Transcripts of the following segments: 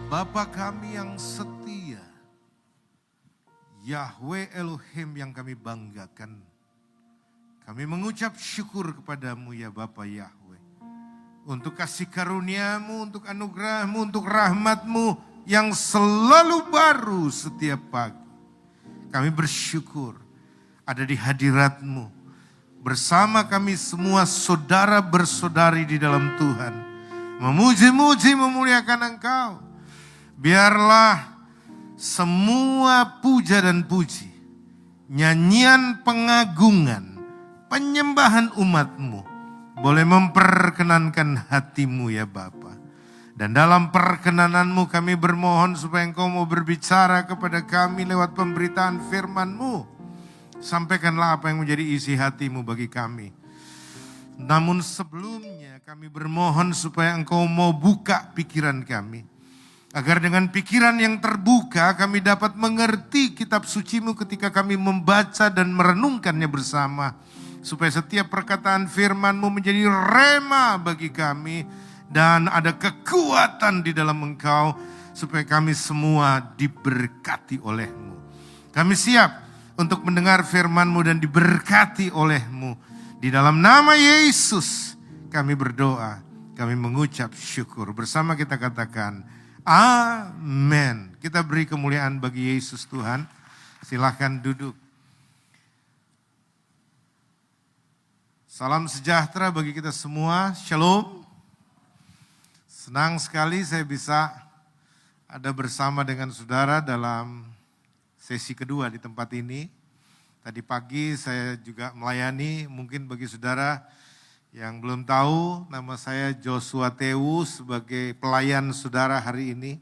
Bapa kami yang setia, Yahweh Elohim yang kami banggakan. Kami mengucap syukur kepadamu ya Bapa Yahweh. Untuk kasih karuniamu, untuk anugerahmu, untuk rahmatmu yang selalu baru setiap pagi. Kami bersyukur ada di hadiratmu. Bersama kami semua saudara bersaudari di dalam Tuhan. Memuji-muji, memuliakan Engkau. Biarlah semua puja dan puji, nyanyian pengagungan, penyembahan umatmu boleh memperkenankan hatimu ya Bapa. Dan dalam perkenananmu kami bermohon supaya Engkau mau berbicara kepada kami lewat pemberitaan firman-Mu. Sampaikanlah apa yang menjadi isi hatimu bagi kami. Namun sebelumnya kami bermohon supaya Engkau mau buka pikiran kami. Agar dengan pikiran yang terbuka kami dapat mengerti kitab suci-Mu ketika kami membaca dan merenungkannya bersama. Supaya setiap perkataan firman-Mu menjadi rema bagi kami. Dan ada kekuatan di dalam Engkau supaya kami semua diberkati oleh-Mu. Kami siap untuk mendengar firman-Mu dan diberkati oleh-Mu. Di dalam nama Yesus kami berdoa, kami mengucap syukur. Bersama kita katakan, amin. Kita beri kemuliaan bagi Yesus Tuhan. Silakan duduk. Salam sejahtera bagi kita semua. Shalom. Senang sekali saya bisa ada bersama dengan saudara dalam sesi kedua di tempat ini. Tadi pagi saya juga melayani, mungkin bagi saudara yang belum tahu, nama saya Joshua Tewu sebagai pelayan saudara hari ini.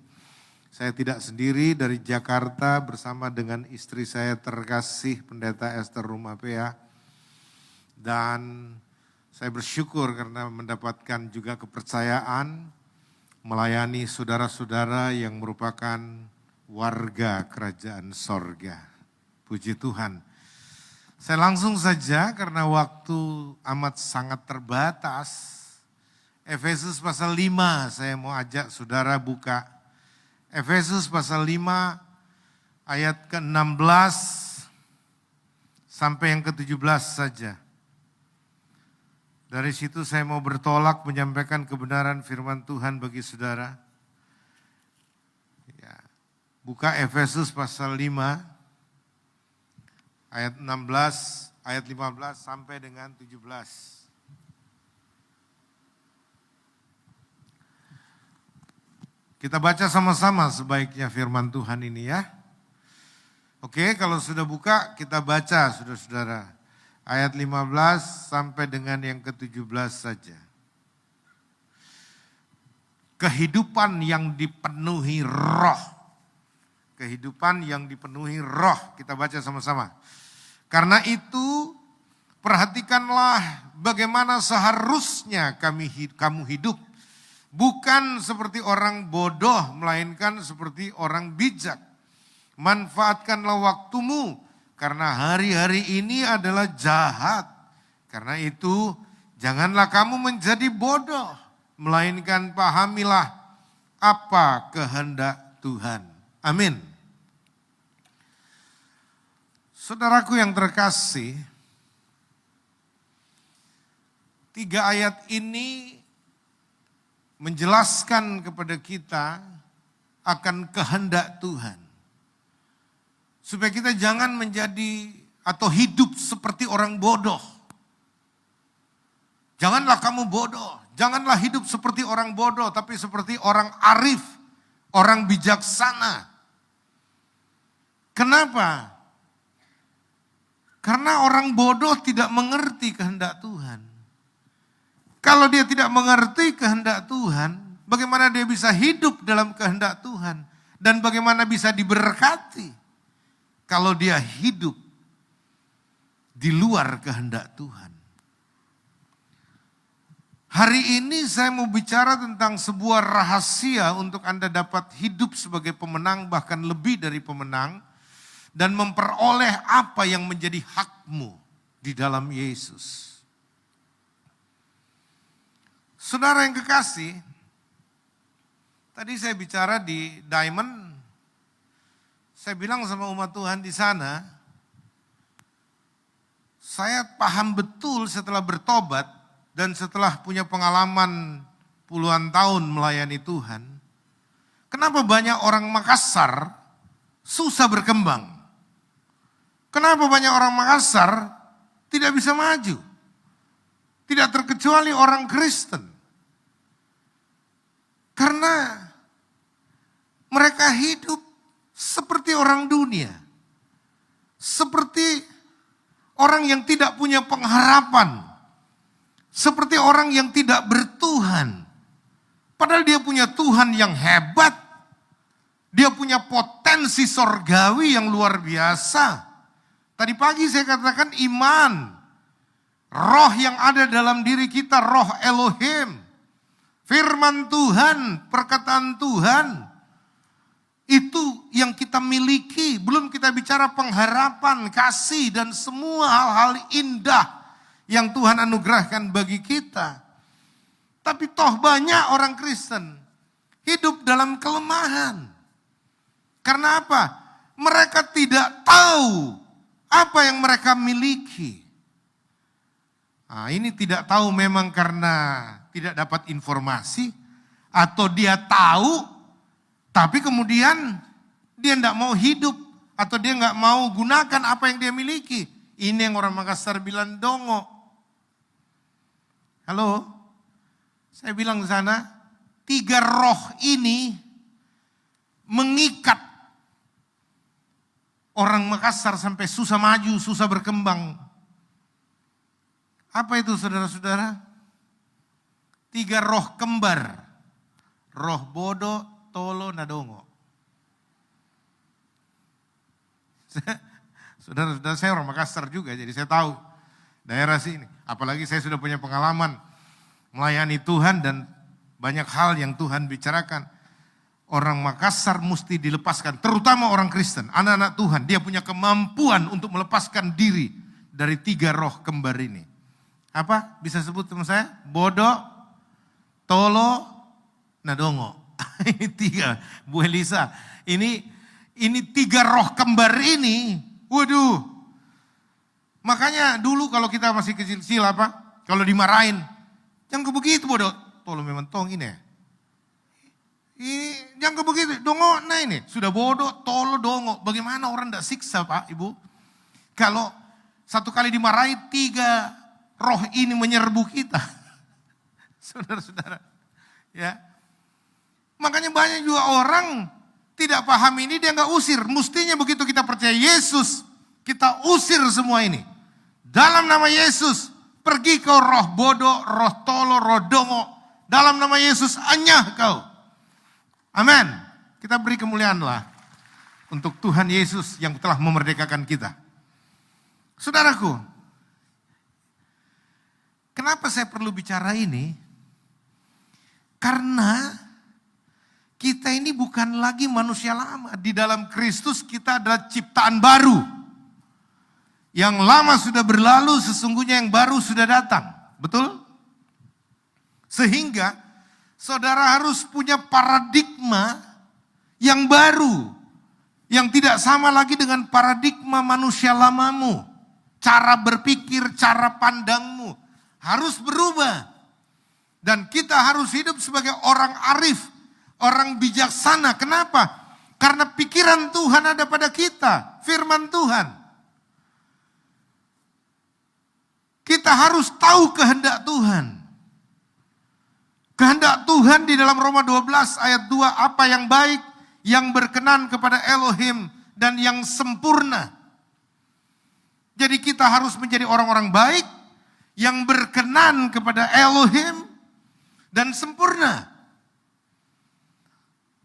Saya tidak sendiri dari Jakarta bersama dengan istri saya terkasih Pendeta Esther Rumapea. Dan saya bersyukur karena mendapatkan juga kepercayaan melayani saudara-saudara yang merupakan warga kerajaan sorga. Puji Tuhan. Saya langsung saja karena waktu amat sangat terbatas. Efesus pasal 5 saya mau ajak saudara buka. Efesus pasal 5 ayat ke-16 sampai yang ke-17 saja. Dari situ saya mau bertolak menyampaikan kebenaran firman Tuhan bagi saudara. Ya, buka Efesus pasal 5 ayat 16, ayat 15 sampai dengan 17. Kita baca sama-sama sebaiknya firman Tuhan ini ya. Oke, kalau sudah buka kita baca saudara-saudara. Ayat 15 sampai dengan yang ke-17 saja. Kehidupan yang dipenuhi roh. Kehidupan yang dipenuhi roh. Kita baca sama-sama. Karena itu perhatikanlah bagaimana seharusnya kamu hidup. Bukan seperti orang bodoh, melainkan seperti orang bijak. Manfaatkanlah waktumu. Karena hari-hari ini adalah jahat. Karena itu janganlah kamu menjadi bodoh. Melainkan pahamilah apa kehendak Tuhan. Amin. Saudaraku yang terkasih. 3 ayat ini menjelaskan kepada kita akan kehendak Tuhan. Supaya kita jangan menjadi atau hidup seperti orang bodoh. Janganlah kamu bodoh. Janganlah hidup seperti orang bodoh. Tapi seperti orang arif. Orang bijaksana. Kenapa? Karena orang bodoh tidak mengerti kehendak Tuhan. Kalau dia tidak mengerti kehendak Tuhan. Bagaimana dia bisa hidup dalam kehendak Tuhan. Dan bagaimana bisa diberkati. Kalau dia hidup di luar kehendak Tuhan. Hari ini saya mau bicara tentang sebuah rahasia untuk Anda dapat hidup sebagai pemenang, bahkan lebih dari pemenang. Dan memperoleh apa yang menjadi hakmu di dalam Yesus. Saudara yang kekasih, Tadi saya bicara di Diamond, saya bilang sama umat Tuhan di sana, saya paham betul setelah bertobat dan setelah punya pengalaman puluhan tahun melayani Tuhan, kenapa banyak orang Makassar susah berkembang? Kenapa banyak orang Makassar tidak bisa maju? Tidak terkecuali orang Kristen. Karena mereka hidup seperti orang dunia. Seperti orang yang tidak punya pengharapan. Seperti orang yang tidak bertuhan. Padahal dia punya Tuhan yang hebat. Dia punya potensi sorgawi yang luar biasa. Tadi pagi saya katakan iman. Roh yang ada dalam diri kita, roh Elohim. Firman Tuhan, perkataan Tuhan. Itu yang kita miliki. Belum kita bicara pengharapan, kasih, dan semua hal-hal indah yang Tuhan anugerahkan bagi kita. Tapi toh banyak orang Kristen hidup dalam kelemahan. Karena apa? Mereka tidak tahu apa yang mereka miliki. Nah, ini tidak tahu memang karena tidak dapat informasi, atau dia tahu tapi kemudian dia tidak mau hidup, atau dia nggak mau gunakan apa yang dia miliki. Ini yang orang Makassar bilang dongo. Halo, saya bilang di sana 3 roh ini mengikat orang Makassar sampai susah maju, susah berkembang. Apa itu saudara-saudara? 3 roh kembar. Roh bodo, tolo, nadongo. Saudara-saudara, saya orang Makassar juga, jadi saya tahu daerah sini. Apalagi saya sudah punya pengalaman melayani Tuhan dan banyak hal yang Tuhan bicarakan. Orang Makassar mesti dilepaskan, terutama orang Kristen, anak-anak Tuhan. Dia punya kemampuan untuk melepaskan diri dari 3 roh kembar ini. Apa? Bisa sebut teman saya? Bodo, tolo, nadongo. Ini 3, Bu Elisa. Ini 3 roh kembar ini. Waduh. Makanya dulu kalau kita masih kecil-kecil apa? Kalau dimarahin. Jangan begitu bodoh. Tolo memang tong ini. Jangan begitu. Dongo, nah ini. Sudah bodoh, tolo, dongo. Bagaimana orang tidak siksa Pak, Ibu? Kalau satu kali dimarahi 3 roh ini menyerbu kita. Saudara-saudara. Ya. Makanya banyak juga orang tidak paham ini, dia nggak usir. Mestinya begitu kita percaya Yesus, kita usir semua ini. Dalam nama Yesus, pergi kau roh bodoh, roh tolo, roh dongo. Dalam nama Yesus, anyah kau. Amin. Kita beri kemuliaanlah untuk Tuhan Yesus yang telah memerdekakan kita. Saudaraku, kenapa saya perlu bicara ini? Karena kita ini bukan lagi manusia lama. Di dalam Kristus kita adalah ciptaan baru. Yang lama sudah berlalu, sesungguhnya yang baru sudah datang. Betul? Sehingga saudara harus punya paradigma yang baru. Yang tidak sama lagi dengan paradigma manusia lamamu. Cara berpikir, cara pandangmu harus berubah. Dan kita harus hidup sebagai orang arif, orang bijaksana. Kenapa? Karena pikiran Tuhan ada pada kita, firman Tuhan. Kita harus tahu kehendak Tuhan. Kehendak Tuhan di dalam Roma 12 ayat 2, apa yang baik, yang berkenan kepada Elohim, dan yang sempurna. Jadi kita harus menjadi orang-orang baik, yang berkenan kepada Elohim, dan sempurna.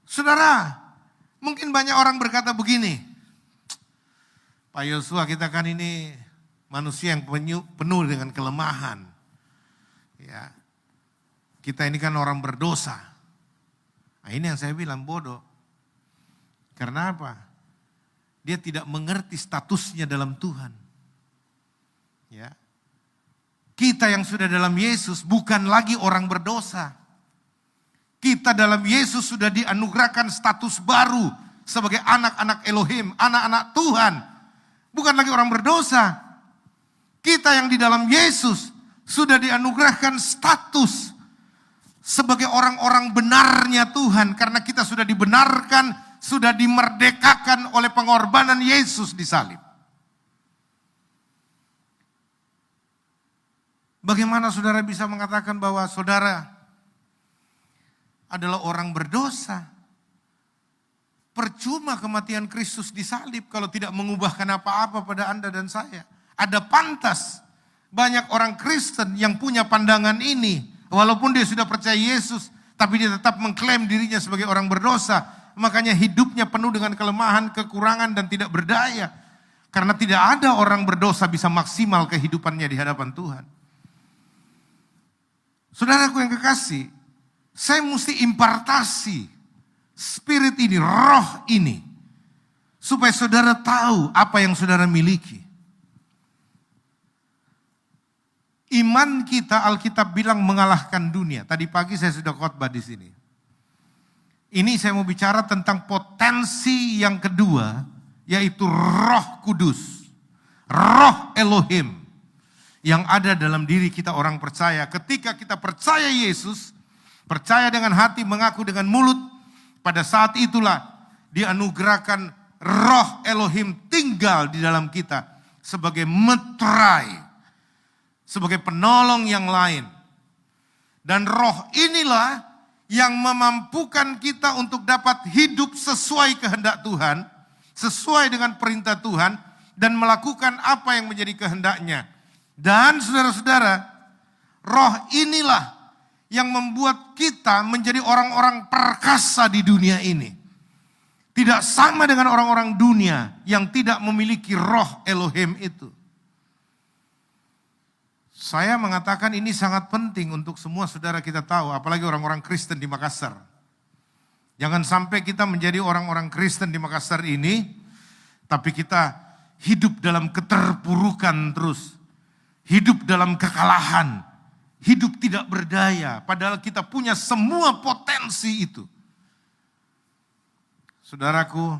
Saudara, mungkin banyak orang berkata begini, Pak Yosua, kita kan ini manusia yang penuh dengan kelemahan. Ya, kita ini kan orang berdosa. Nah, ini yang saya bilang bodoh. Karena apa? Dia tidak mengerti statusnya dalam Tuhan. Ya. Kita yang sudah dalam Yesus bukan lagi orang berdosa. Kita dalam Yesus sudah dianugerahkan status baru sebagai anak-anak Elohim, anak-anak Tuhan. Bukan lagi orang berdosa. Kita yang di dalam Yesus sudah dianugerahkan status sebagai orang-orang benarnya Tuhan. Karena kita sudah dibenarkan, sudah dimerdekakan oleh pengorbanan Yesus di salib. Bagaimana saudara bisa mengatakan bahwa saudara adalah orang berdosa? Percuma kematian Kristus di salib kalau tidak mengubahkan apa-apa pada Anda dan saya. Ada pantas banyak orang Kristen yang punya pandangan ini. Walaupun dia sudah percaya Yesus, tapi dia tetap mengklaim dirinya sebagai orang berdosa. Makanya hidupnya penuh dengan kelemahan, kekurangan, dan tidak berdaya. Karena tidak ada orang berdosa bisa maksimal kehidupannya di hadapan Tuhan. Saudaraku yang kekasih, saya mesti impartasi spirit ini, roh ini. Supaya saudara tahu apa yang saudara miliki. Iman kita, Alkitab bilang mengalahkan dunia. Tadi pagi saya sudah khotbah di sini. Ini saya mau bicara tentang potensi yang kedua, yaitu Roh Kudus. Roh Elohim yang ada dalam diri kita orang percaya. Ketika kita percaya Yesus, percaya dengan hati, mengaku dengan mulut, pada saat itulah dianugerahkan Roh Elohim tinggal di dalam kita sebagai metrai, sebagai penolong yang lain. Dan roh inilah yang memampukan kita untuk dapat hidup sesuai kehendak Tuhan, sesuai dengan perintah Tuhan, dan melakukan apa yang menjadi kehendaknya. Dan saudara-saudara, roh inilah yang membuat kita menjadi orang-orang perkasa di dunia ini. Tidak sama dengan orang-orang dunia yang tidak memiliki roh Elohim itu. Saya mengatakan ini sangat penting untuk semua saudara kita tahu, apalagi orang-orang Kristen di Makassar. Jangan sampai kita menjadi orang-orang Kristen di Makassar ini, tapi kita hidup dalam keterpurukan terus. Hidup dalam kekalahan, hidup tidak berdaya, padahal kita punya semua potensi itu. Saudaraku,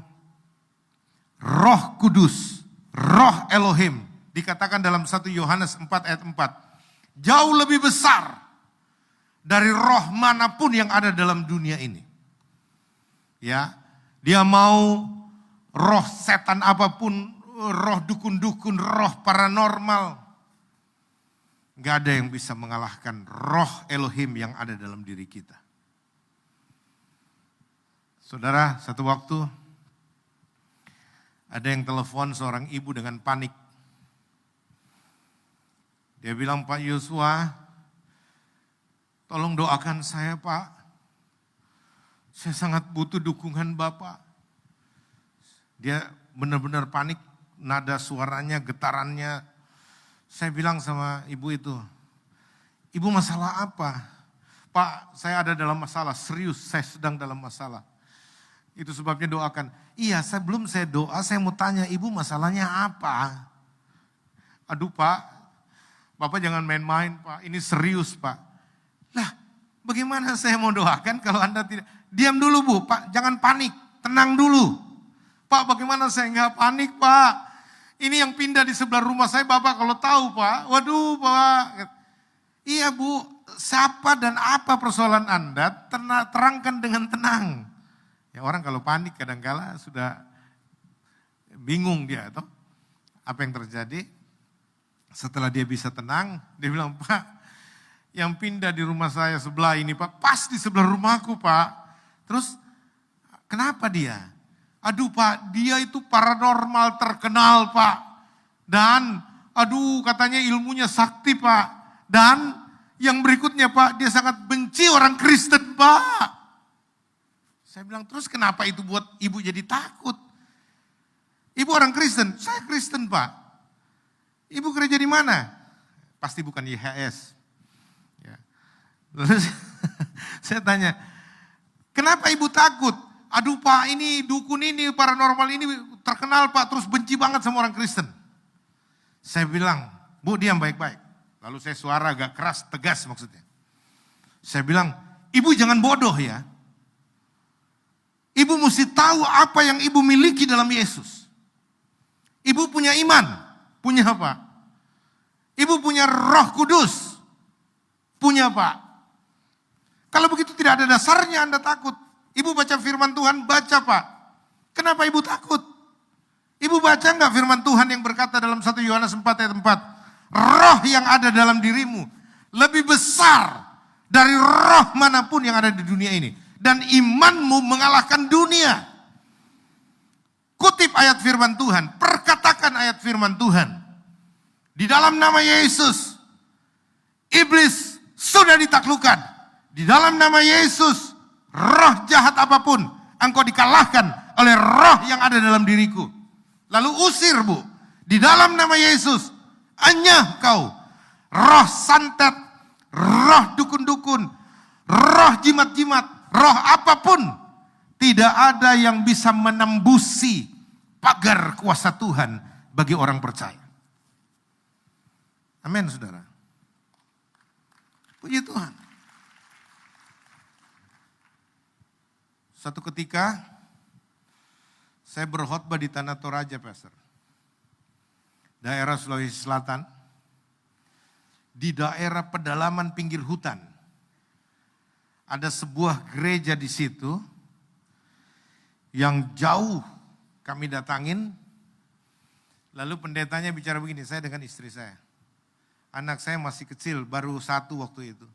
Roh Kudus, Roh Elohim, dikatakan dalam 1 Yohanes 4 ayat 4, jauh lebih besar dari roh manapun yang ada dalam dunia ini. Ya, dia mau roh setan apapun, roh dukun-dukun, roh paranormal, gak ada yang bisa mengalahkan roh Elohim yang ada dalam diri kita. Saudara, satu waktu ada yang telepon seorang ibu dengan panik. Dia bilang, Pak Yosua, tolong doakan saya Pak. Saya sangat butuh dukungan Bapak. Dia benar-benar panik, nada suaranya, getarannya. Saya bilang sama ibu itu, ibu masalah apa? Pak, saya ada dalam masalah, serius saya sedang dalam masalah. Itu sebabnya doakan. Iya, sebelum saya doa, saya mau tanya ibu masalahnya apa? Aduh Pak, Bapak jangan main-main Pak, ini serius Pak. Lah, bagaimana saya mau doakan kalau Anda tidak? Diam dulu Bu, Pak, jangan panik, tenang dulu. Pak, bagaimana saya nggak panik Pak? Ini yang pindah di sebelah rumah saya, Bapak kalau tahu Pak, waduh Pak. Iya Bu, siapa dan apa persoalan Anda, terangkan dengan tenang. Ya orang kalau panik kadang-kala sudah bingung dia, toh. Apa yang terjadi? Setelah dia bisa tenang, dia bilang, Pak, yang pindah di rumah saya sebelah ini Pak, pas di sebelah rumahku Pak. Terus kenapa dia? Aduh Pak, dia itu paranormal terkenal Pak. Dan aduh katanya ilmunya sakti Pak. Dan yang berikutnya Pak, dia sangat benci orang Kristen Pak. Saya bilang, terus kenapa itu buat ibu jadi takut? Ibu orang Kristen, saya Kristen Pak. Ibu gereja di mana? Pasti bukan YHS. Ya. Lalu saya tanya, kenapa ibu takut? Aduh Pak, ini dukun ini, paranormal ini terkenal Pak, terus benci banget sama orang Kristen. Saya bilang, Bu diam baik-baik. Lalu saya suara agak keras, tegas maksudnya. Saya bilang, ibu jangan bodoh ya. Ibu mesti tahu apa yang ibu miliki dalam Yesus. Ibu punya iman. Punya apa? Ibu punya Roh Kudus. Punya apa? Kalau begitu tidak ada dasarnya Anda takut. Ibu baca firman Tuhan, baca Pak. Kenapa ibu takut? Ibu baca enggak firman Tuhan yang berkata dalam 1 Yohanes 4 ayat 4. Roh yang ada dalam dirimu lebih besar dari roh manapun yang ada di dunia ini. Dan imanmu mengalahkan dunia. Kutip ayat firman Tuhan, perkatakan ayat firman Tuhan. Di dalam nama Yesus, iblis sudah ditaklukkan. Di dalam nama Yesus, roh jahat apapun, engkau dikalahkan oleh roh yang ada dalam diriku. Lalu usir Bu, di dalam nama Yesus, enyah kau, roh santet, roh dukun-dukun, roh jimat-jimat, roh apapun. Tidak ada yang bisa menembusi pagar kuasa Tuhan bagi orang percaya. Amin saudara. Puji Tuhan. Satu ketika saya berkhotbah di Tanah Toraja, Pastor. Daerah Sulawesi Selatan. Di daerah pedalaman pinggir hutan. Ada sebuah gereja di situ yang jauh kami datangin. Lalu pendetanya bicara begini, saya dengan istri saya. Anak saya masih kecil, baru 1 waktu itu.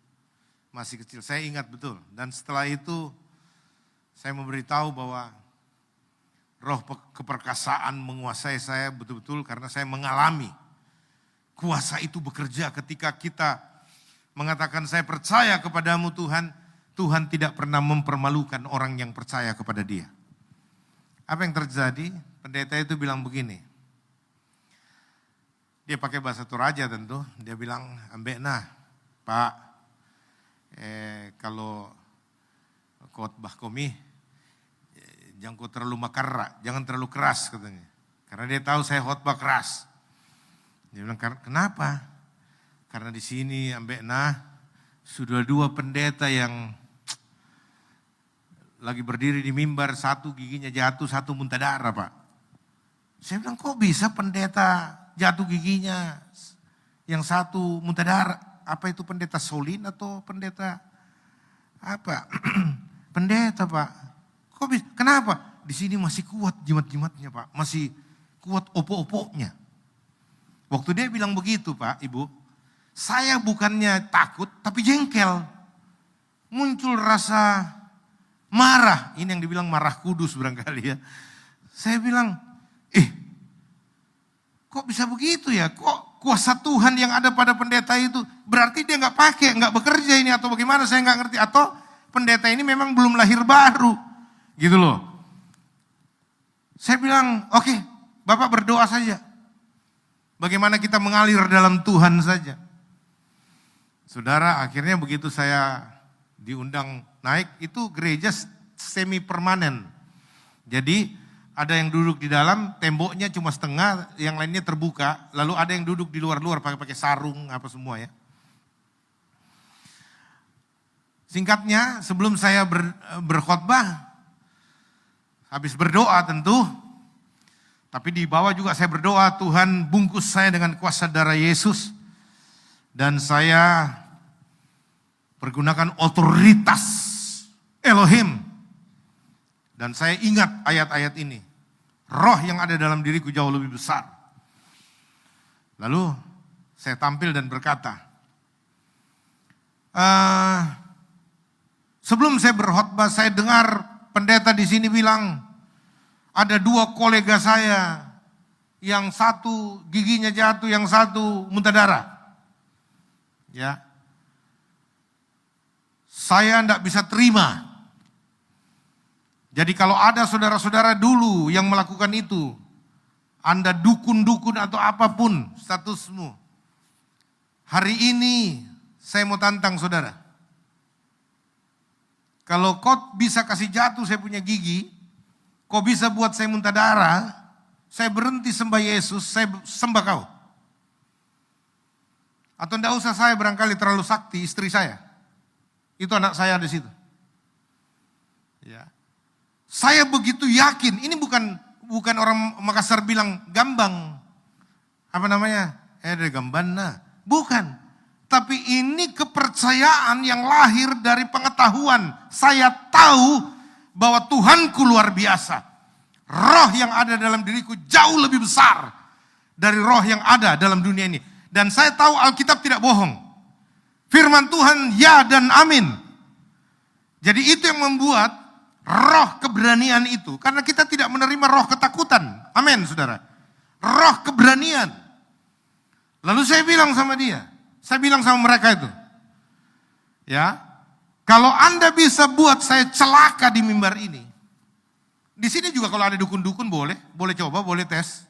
Masih kecil, saya ingat betul. Dan setelah itu saya memberitahu bahwa roh keperkasaan menguasai saya betul-betul karena saya mengalami kuasa itu bekerja ketika kita mengatakan saya percaya kepadamu Tuhan. Tuhan tidak pernah mempermalukan orang yang percaya kepada dia. Apa yang terjadi? Pendeta itu bilang begini. Dia pakai bahasa Toraja tentu. Dia bilang, ambek nah Pak, kalau khotbah komi, jangan kau terlalu makara, jangan terlalu keras katanya. Karena dia tahu saya khotbah keras. Dia bilang, kenapa? Karena di sini ambek nah sudah 2 pendeta yang lagi berdiri di mimbar, 1 giginya jatuh, 1 muntah darah Pak. Saya bilang, kok bisa pendeta jatuh giginya, yang 1 muntah darah? Apa itu pendeta Solin atau pendeta apa? Pendeta Pak. Kok bisa? Kenapa? Di sini masih kuat jimat-jimatnya Pak, masih kuat opo-oponya. Waktu dia bilang begitu Pak, Ibu, saya bukannya takut tapi jengkel. Muncul rasa marah, ini yang dibilang marah kudus barangkali ya. Saya bilang, kok bisa begitu ya? Kok kuasa Tuhan yang ada pada pendeta itu berarti dia nggak pakai, nggak bekerja ini atau bagaimana? Saya nggak ngerti. Atau pendeta ini memang belum lahir baru, gitu loh. Saya bilang, oke, Bapak berdoa saja. Bagaimana kita mengalir dalam Tuhan saja. Saudara, akhirnya begitu saya diundang naik, itu gereja semi permanen. Jadi ada yang duduk di dalam, temboknya cuma setengah, yang lainnya terbuka. Lalu ada yang duduk di luar-luar pakai sarung apa semua ya. Singkatnya, sebelum saya berkhotbah, habis berdoa tentu, tapi di bawah juga saya berdoa, Tuhan bungkus saya dengan kuasa darah Yesus. Dan saya pergunakan otoritas Elohim. Dan saya ingat ayat-ayat ini. Roh yang ada dalam diriku jauh lebih besar. Lalu saya tampil dan berkata, sebelum saya berkhotbah, saya dengar pendeta di sini bilang, ada 2 kolega saya, yang 1 giginya jatuh, yang 1 muntah darah. Ya, saya tidak bisa terima. Jadi kalau ada saudara-saudara dulu yang melakukan itu, Anda dukun-dukun atau apapun statusmu, hari ini saya mau tantang saudara. Kalau kau bisa kasih jatuh saya punya gigi, kau bisa buat saya muntah darah, saya berhenti sembah Yesus, saya sembah kau. Atau tidak usah saya barangkali terlalu sakti, istri saya. Itu anak saya di situ. Ya. Saya begitu yakin, ini bukan orang Makassar bilang gambang. Apa namanya? Gambana. Bukan. Tapi ini kepercayaan yang lahir dari pengetahuan. Saya tahu bahwa Tuhanku luar biasa. Roh yang ada dalam diriku jauh lebih besar dari roh yang ada dalam dunia ini. Dan saya tahu Alkitab tidak bohong. Firman Tuhan ya dan amin. Jadi itu yang membuat roh keberanian itu. Karena kita tidak menerima roh ketakutan. Amin, saudara. Roh keberanian. Lalu saya bilang sama dia. Saya bilang sama mereka itu. Ya, kalau Anda bisa buat saya celaka di mimbar ini. Di sini juga kalau ada dukun-dukun boleh coba, boleh tes.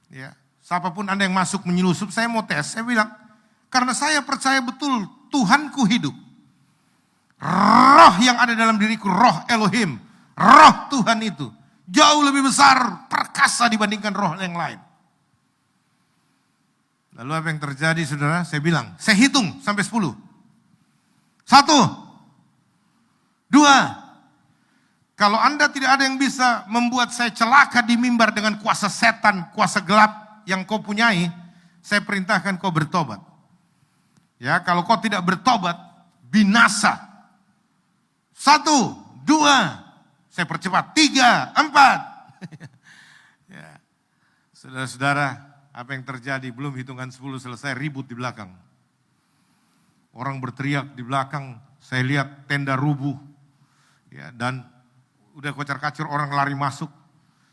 Ya, siapapun Anda yang masuk menyelusup, saya mau tes. Saya bilang, karena saya percaya betul Tuhanku hidup. Roh yang ada dalam diriku, roh Elohim, roh Tuhan itu jauh lebih besar, perkasa dibandingkan roh yang lain. Lalu apa yang terjadi, saudara? Saya bilang, saya hitung sampai 10. 1, 2. Kalau Anda tidak ada yang bisa membuat saya celaka di mimbar dengan kuasa setan, kuasa gelap yang kau punyai, saya perintahkan kau bertobat. Ya, kalau kau tidak bertobat, binasa. 1, 2, saya percepat. 3, 4. Ya. Saudara-saudara, apa yang terjadi? Belum hitungan 10 selesai, ribut di belakang. Orang berteriak di belakang, saya lihat tenda rubuh. Ya, dan udah kocar-kacir, orang lari masuk.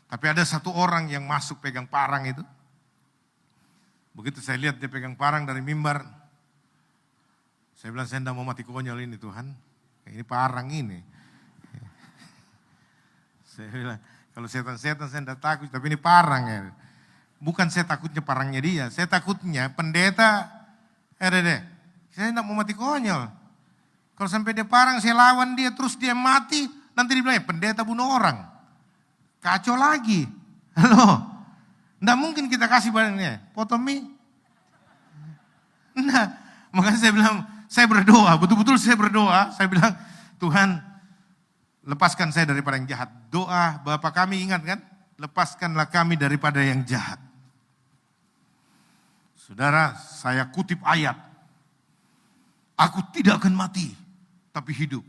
Tapi ada satu orang yang masuk pegang parang itu. Begitu saya lihat dia pegang parang dari mimbar. Saya bilang, saya tidak mau mati konyol ini Tuhan. Ini parang ini. Saya bilang, kalau setan-setan saya tidak takut, tapi ini parang ya. Bukan saya takutnya parangnya dia, saya takutnya pendeta, saya tidak mau mati konyol. Kalau sampai dia parang, saya lawan dia, terus dia mati, nanti dibilang, pendeta bunuh orang. Kacau lagi. Halo, tidak mungkin kita kasih barangnya, potong mie. Nah, makanya saya bilang, saya berdoa, betul-betul saya berdoa, saya bilang, Tuhan, lepaskan saya daripada yang jahat. Doa Bapa kami, ingat kan? Lepaskanlah kami daripada yang jahat. Saudara, saya kutip ayat. Aku tidak akan mati, tapi hidup.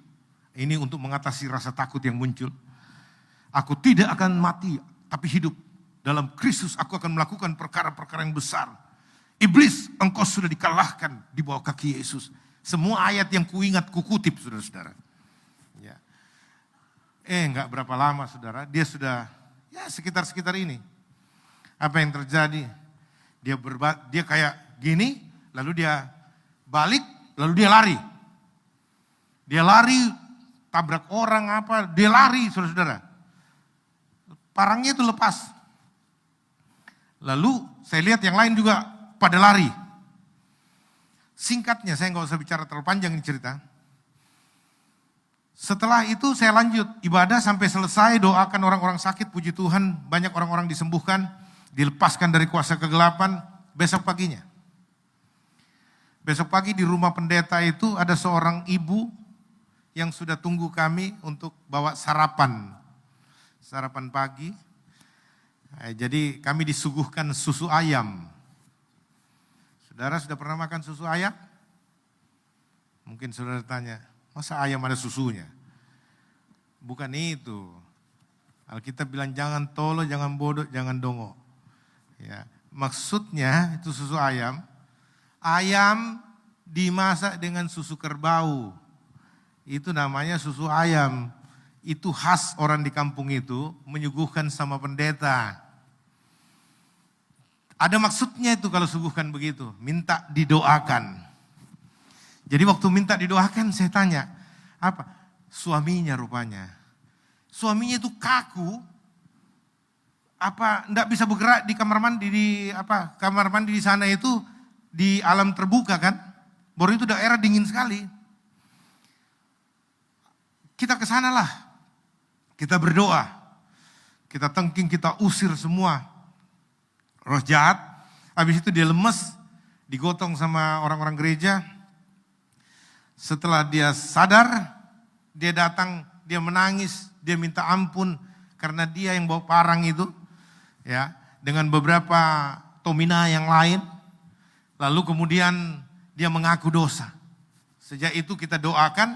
Ini untuk mengatasi rasa takut yang muncul. Aku tidak akan mati, tapi hidup. Dalam Kristus aku akan melakukan perkara-perkara yang besar. Iblis, engkau sudah dikalahkan di bawah kaki Yesus. Semua ayat yang kuingat, kukutip, saudara-saudara. Ya. Enggak berapa lama, saudara. Dia sudah, ya sekitar ini. Apa yang terjadi? Dia kayak gini, lalu dia balik, lalu dia lari. Dia lari, tabrak orang apa, dia lari, saudara-saudara. Parangnya itu lepas. Lalu saya lihat yang lain juga pada lari. Singkatnya, saya nggak usah bicara terlalu panjang ini cerita. Setelah itu saya lanjut ibadah sampai selesai, doakan orang-orang sakit, puji Tuhan, banyak orang-orang disembuhkan, dilepaskan dari kuasa kegelapan. Besok paginya. Besok pagi di rumah pendeta itu ada seorang ibu yang sudah tunggu kami untuk bawa sarapan. Sarapan pagi. Jadi kami disuguhkan susu ayam. Saudara sudah pernah makan susu ayam? Mungkin saudara tanya, masa ayam ada susunya? Bukan itu. Alkitab bilang jangan tolo, jangan bodoh, jangan dongo. Ya, maksudnya itu susu ayam. Ayam dimasak dengan susu kerbau. Itu namanya susu ayam. Itu khas orang di kampung itu menyuguhkan sama pendeta. Ada maksudnya itu kalau suguhkan begitu, minta didoakan. Jadi waktu minta didoakan saya tanya, apa? Suaminya rupanya. Suaminya itu kaku, apa enggak bisa bergerak di kamar mandi kamar mandi di sana itu di alam terbuka kan? Baru itu daerah dingin sekali. Kita ke sana lah. Kita berdoa. Kita tengking, kita usir semua roh jahat. Habis itu dia lemes, digotong sama orang-orang gereja. Setelah dia sadar, dia datang, dia menangis, dia minta ampun karena dia yang bawa parang itu, ya, dengan beberapa tomina yang lain. Lalu kemudian dia mengaku dosa. Sejak itu kita doakan,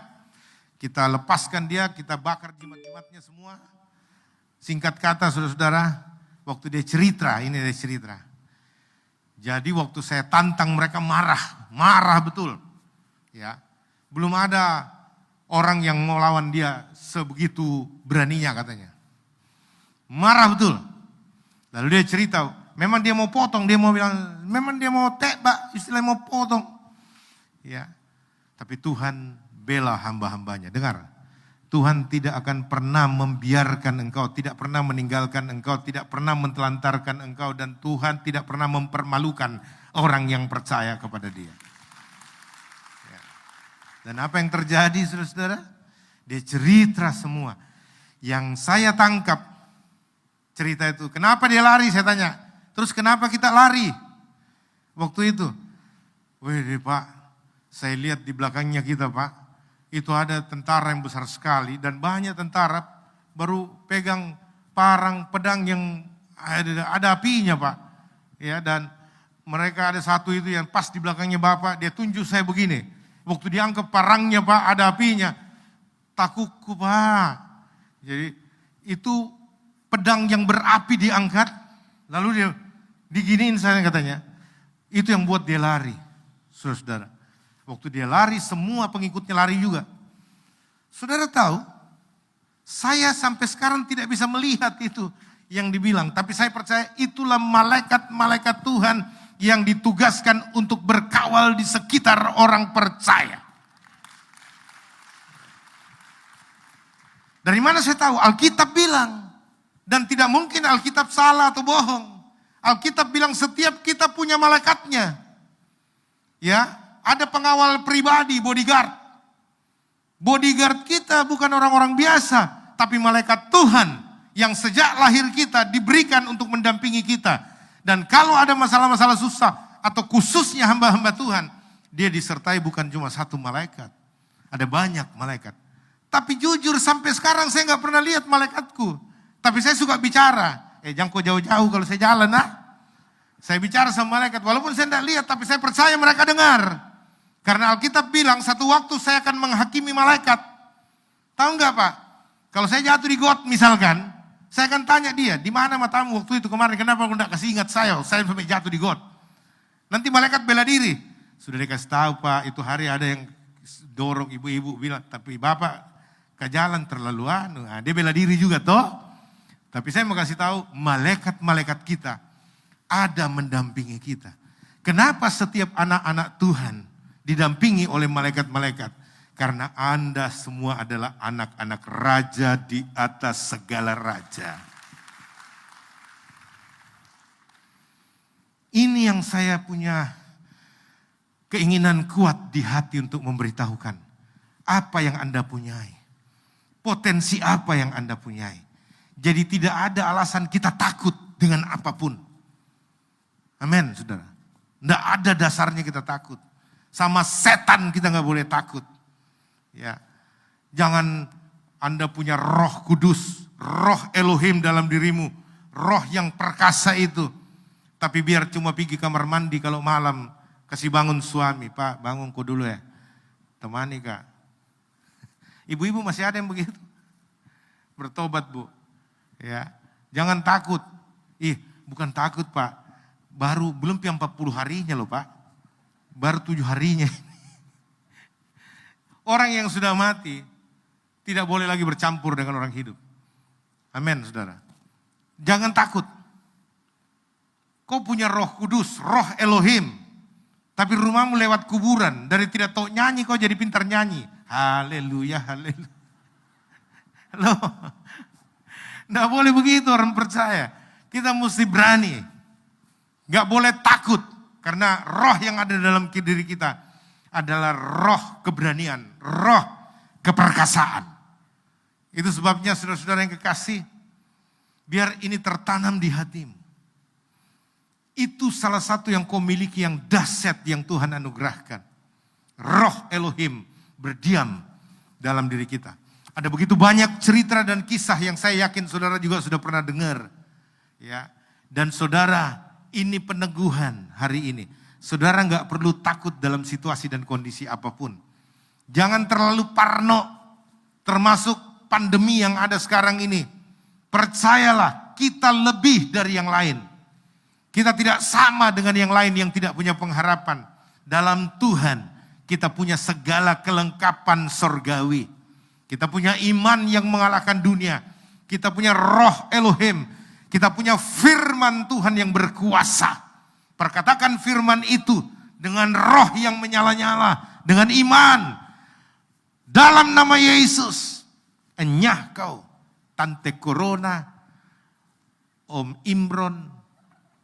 kita lepaskan dia, kita bakar jimat-jimatnya semua. Singkat kata saudara-saudara, waktu dia cerita, ini dia cerita. Jadi waktu saya tantang mereka marah betul. Ya, belum ada orang yang mau lawan dia sebegitu beraninya katanya. Marah betul. Lalu dia cerita, memang dia mau potong, dia mau bilang, memang dia mau tebak, istilahnya mau potong. Ya, tapi Tuhan bela hamba-hambanya. Dengar, Tuhan tidak akan pernah membiarkan engkau, tidak pernah meninggalkan engkau, tidak pernah mentelantarkan engkau, dan Tuhan tidak pernah mempermalukan orang yang percaya kepada Dia. Ya. Dan apa yang terjadi, saudara-saudara? Dia cerita semua. Yang saya tangkap cerita itu, kenapa dia lari? Saya tanya. Terus kenapa kita lari waktu itu? Wih Pak, saya lihat di belakangnya kita Pak. Itu ada tentara yang besar sekali dan banyak tentara baru pegang parang pedang yang ada apinya Pak. Ya, dan mereka ada satu itu yang pas di belakangnya Bapak, dia tunjuk saya begini. Waktu diangkat parangnya Pak, ada apinya. Takutku Pak. Jadi itu pedang yang berapi diangkat, lalu dia diginiin saya katanya. Itu yang buat dia lari, saudara-saudara. Waktu dia lari, semua pengikutnya lari juga. Saudara tahu, saya sampai sekarang tidak bisa melihat itu yang dibilang. Tapi saya percaya itulah malaikat-malaikat Tuhan yang ditugaskan untuk berkawal di sekitar orang percaya. Dari mana saya tahu? Alkitab bilang. Dan tidak mungkin Alkitab salah atau bohong. Alkitab bilang setiap kita punya malaikatnya. Ya. Ada pengawal pribadi, bodyguard. Bodyguard kita bukan orang-orang biasa, tapi malaikat Tuhan yang sejak lahir kita diberikan untuk mendampingi kita. Dan kalau ada masalah-masalah susah atau khususnya hamba-hamba Tuhan, dia disertai bukan cuma satu malaikat. Ada banyak malaikat. Tapi jujur sampai sekarang saya nggak pernah lihat malaikatku. Tapi saya suka bicara. Jangan kau jauh-jauh kalau saya jalan Saya bicara sama malaikat, walaupun saya tidak lihat, tapi saya percaya mereka dengar. Karena Alkitab bilang satu waktu saya akan menghakimi malaikat. Tahu nggak Pak? Kalau saya jatuh di got misalkan, saya akan tanya dia, di mana matamu waktu itu kemarin? Kenapa aku tidak kasih ingat saya sampai jatuh di got? Nanti malaikat bela diri. Sudah dikasih tahu Pak, itu hari ada yang dorong ibu-ibu bilang, tapi Bapak ke jalan terlalu dia bela diri juga toh. Tapi saya mau kasih tahu, malaikat-malaikat kita ada mendampingi kita. Kenapa setiap anak-anak Tuhan didampingi oleh malaikat-malaikat? Karena Anda semua adalah anak-anak raja di atas segala raja. Ini yang saya punya keinginan kuat di hati untuk memberitahukan. Apa yang Anda punyai. Potensi apa yang Anda punyai. Jadi tidak ada alasan kita takut dengan apapun. Amin, saudara. Tidak ada dasarnya kita takut. Sama setan kita nggak boleh takut. Ya, jangan Anda punya Roh Kudus, Roh Elohim dalam dirimu, Roh yang perkasa itu. Tapi biar cuma pergi kamar mandi kalau malam, kasih bangun suami, Pak bangun kau dulu ya, temani Kak. Ibu-ibu masih ada yang begitu, bertobat Bu. Ya, jangan takut. Bukan takut Pak, belum 40 harinya loh Pak. Baru 7 harinya. Orang yang sudah mati tidak boleh lagi bercampur dengan orang hidup. Amin, saudara. Jangan takut. Kau punya Roh Kudus, Roh Elohim. Tapi rumahmu lewat kuburan. Dari tidak tahu nyanyi kau jadi pintar nyanyi. Haleluya, haleluya. Loh, tidak boleh begitu orang percaya. Kita mesti berani. Gak boleh takut. Karena roh yang ada dalam diri kita adalah roh keberanian, roh keperkasaan. Itu sebabnya saudara-saudara yang kekasih, biar ini tertanam di hatimu. Itu salah satu yang kau miliki yang dahsyat yang Tuhan anugerahkan. Roh Elohim berdiam dalam diri kita. Ada begitu banyak cerita dan kisah yang saya yakin saudara juga sudah pernah dengar. Ya. Dan saudara, ini peneguhan hari ini. Saudara nggak perlu takut dalam situasi dan kondisi apapun. Jangan terlalu parno, termasuk pandemi yang ada sekarang ini. Percayalah, kita lebih dari yang lain. Kita tidak sama dengan yang lain yang tidak punya pengharapan. Dalam Tuhan, kita punya segala kelengkapan sorgawi. Kita punya iman yang mengalahkan dunia. Kita punya roh Elohim. Kita punya firman Tuhan yang berkuasa. Perkatakan firman itu dengan roh yang menyala-nyala. Dengan iman. Dalam nama Yesus. Enyah kau, Tante Corona, Om Imron.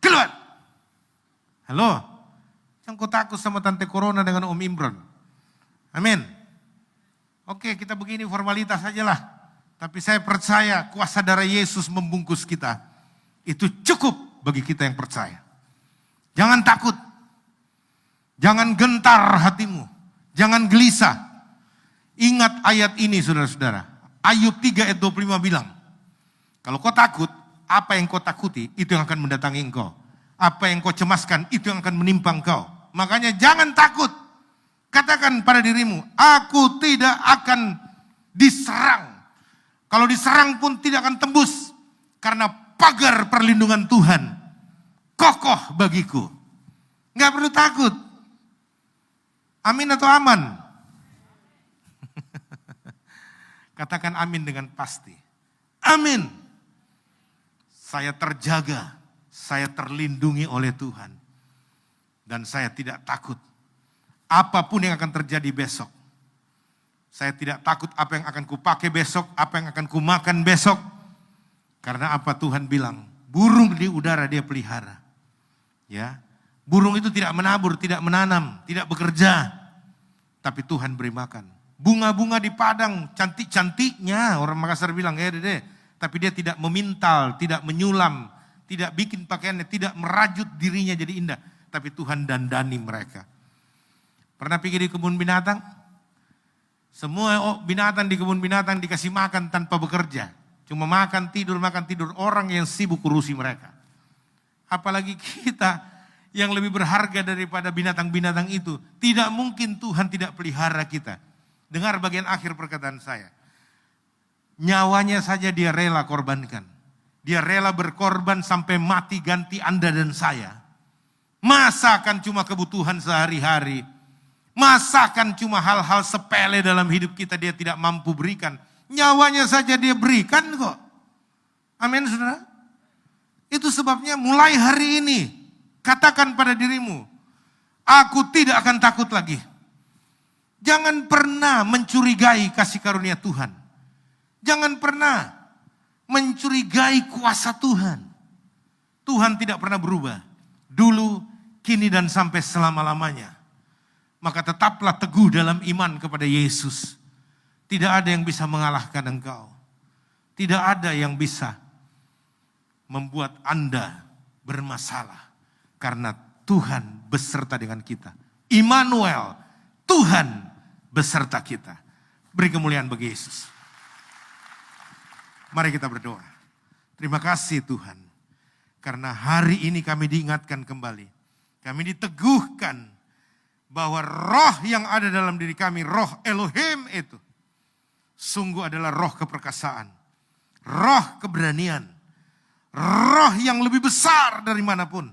Keluar. Halo. Jangan kau takut sama Tante Corona dengan Om Imron. Amin. Oke, kita begini formalitas sajalah. Tapi saya percaya kuasa darah Yesus membungkus kita. Itu cukup bagi kita yang percaya. Jangan takut. Jangan gentar hatimu. Jangan gelisah. Ingat ayat ini saudara-saudara. Ayub 3 ayat 25 bilang. Kalau kau takut, apa yang kau takuti itu yang akan mendatangi engkau. Apa yang kau cemaskan itu yang akan menimpa engkau. Makanya jangan takut. Katakan pada dirimu, aku tidak akan diserang. Kalau diserang pun tidak akan tembus. Karena pagar perlindungan Tuhan kokoh bagiku. Nggak perlu takut. Amin atau aman? Katakan amin dengan pasti. Amin. Saya terjaga, saya terlindungi oleh Tuhan. Dan saya tidak takut. Apapun yang akan terjadi besok. Saya tidak takut apa yang akan kupakai besok, apa yang akan kumakan besok. Karena apa Tuhan bilang, burung di udara dia pelihara. Ya, burung itu tidak menabur, tidak menanam, tidak bekerja. Tapi Tuhan beri makan. Bunga-bunga di padang, cantik-cantiknya. Orang Makassar bilang, dede. Tapi dia tidak memintal, tidak menyulam, tidak bikin pakaiannya, tidak merajut dirinya jadi indah. Tapi Tuhan dandani mereka. Pernah pergi di kebun binatang? Semua binatang di kebun binatang dikasih makan tanpa bekerja. Cuma makan tidur. Orang yang sibuk urusi mereka. Apalagi kita yang lebih berharga daripada binatang-binatang itu. Tidak mungkin Tuhan tidak pelihara kita. Dengar bagian akhir perkataan saya. Nyawanya saja dia rela korbankan. Dia rela berkorban sampai mati ganti Anda dan saya. Masa kan cuma kebutuhan sehari-hari. Masa kan cuma hal-hal sepele dalam hidup kita dia tidak mampu berikan. Nyawanya saja dia berikan kok. Amin saudara. Itu sebabnya mulai hari ini. Katakan pada dirimu. Aku tidak akan takut lagi. Jangan pernah mencurigai kasih karunia Tuhan. Jangan pernah mencurigai kuasa Tuhan. Tuhan tidak pernah berubah. Dulu, kini dan sampai selama-lamanya. Maka tetaplah teguh dalam iman kepada Yesus. Tidak ada yang bisa mengalahkan engkau. Tidak ada yang bisa membuat Anda bermasalah. Karena Tuhan beserta dengan kita. Immanuel, Tuhan beserta kita. Beri kemuliaan bagi Yesus. Mari kita berdoa. Terima kasih Tuhan. Karena hari ini kami diingatkan kembali. Kami diteguhkan bahwa roh yang ada dalam diri kami, roh Elohim itu. Sungguh adalah roh keperkasaan. Roh keberanian. Roh yang lebih besar dari manapun.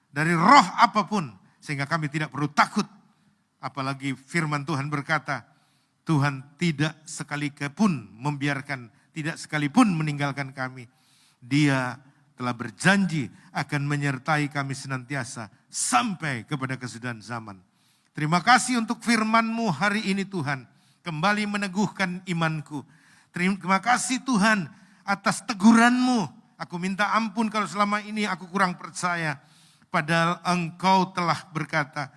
Dari roh apapun. Sehingga kami tidak perlu takut. Apalagi firman Tuhan berkata, Tuhan tidak sekalipun membiarkan, tidak sekalipun meninggalkan kami. Dia telah berjanji akan menyertai kami senantiasa sampai kepada kesudahan zaman. Terima kasih untuk firman-Mu hari ini Tuhan. Kembali meneguhkan imanku. Terima kasih Tuhan atas teguran-Mu. Aku minta ampun kalau selama ini aku kurang percaya. Padahal Engkau telah berkata,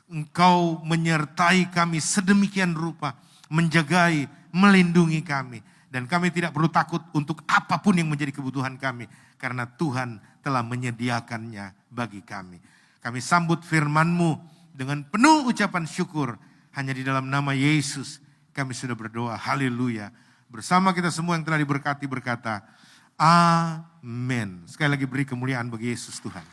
Engkau menyertai kami sedemikian rupa, menjagai, melindungi kami. Dan kami tidak perlu takut untuk apapun yang menjadi kebutuhan kami. Karena Tuhan telah menyediakannya bagi kami. Kami sambut firman-Mu dengan penuh ucapan syukur. Hanya di dalam nama Yesus kami sudah berdoa. Haleluya. Bersama kita semua yang telah diberkati berkata, amin. Sekali lagi beri kemuliaan bagi Yesus Tuhan.